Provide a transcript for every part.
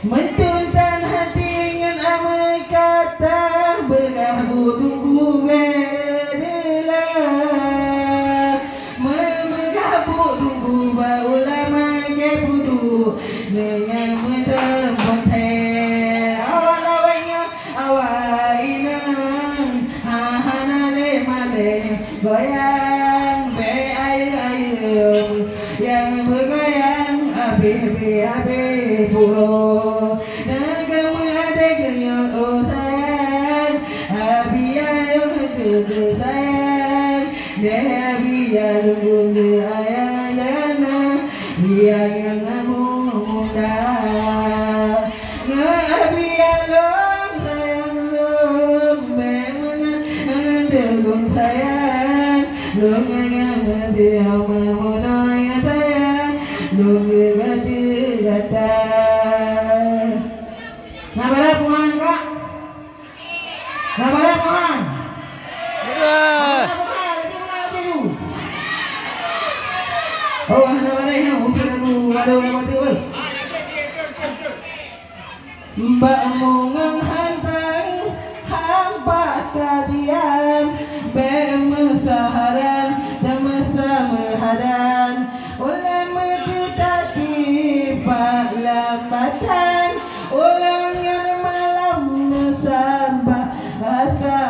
Mentuntan hati dengan amal kata berabur tunggu berela Memegabur tunggu baulama ke budu dengan mentempon teh awal awalnya awal inang hahana le male goyang be ayu yang bergoyang abe puro Oh, ana mana yang mungkin aku ada yang mati weh. Mbak mau menghantar hampa kadian bemesaharan dan mesra-mehadan ulama tetapi pak lambatan ulang yang malam mesambah asa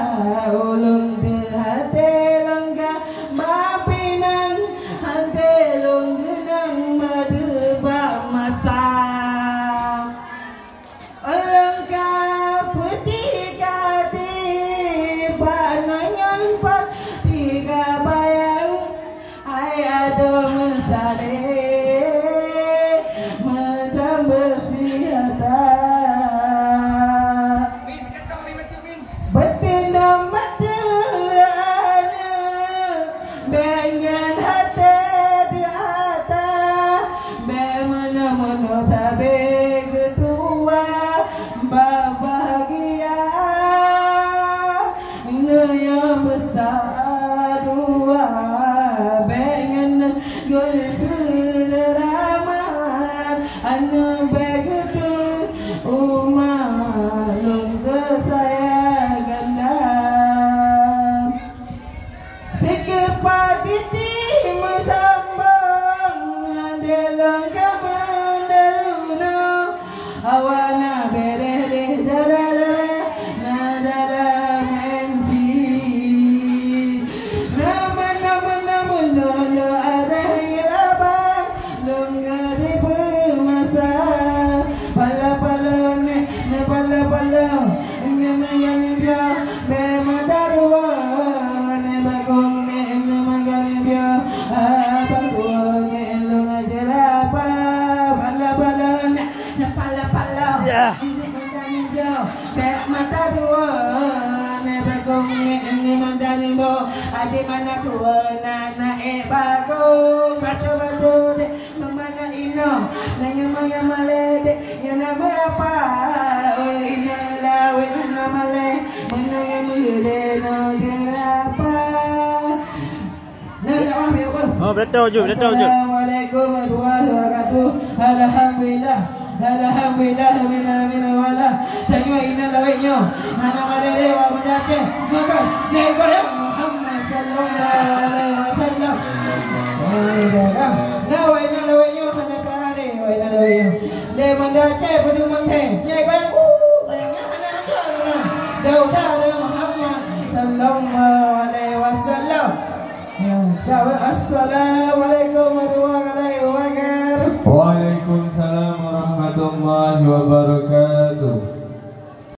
ulung hati langga mapinan hati lung genang madebak masa lengkap tiga tiba nanyan pak tiga bayang ay ada mesade macam bersihata betina matanya dengan hati di atas bemana-mana sabe ketua bahagia naya besar dua bengen gol seramat anu begitu umalung kesayangan dalam tiga pagi timu sambang dalam kemendaruna awana berele darara nadara menci nama lo ada hirabang lunggari bermasa pala ne pala nyamanya dia bermadarwa ne bagong ne magani dia abang ne lo ngajarapa pala ne ini mandani dia ber mata dua ne bagong ne mandani bo ade mana dua nana bagong batu de mana ino nanya maya malede yana berapa oh ina lawe nana male mana mule no apa nana apa oh betul je Assalamualaikum warahmatullahi wabarakatuh Alhamdulillah mina wala tanya ina lawenya mana malede wa madake maka nego Muhammad sallallahu Hallelujah. Để mà đợi che vào đường mang thề, che có yang hana hana. Đâu ta đâu Muhammad sallallahu alaihi wasallam. Assalamualaikum warahmatullahi wabarakatuh. Waalaikumsalam warahmatullahi wabarakatuh.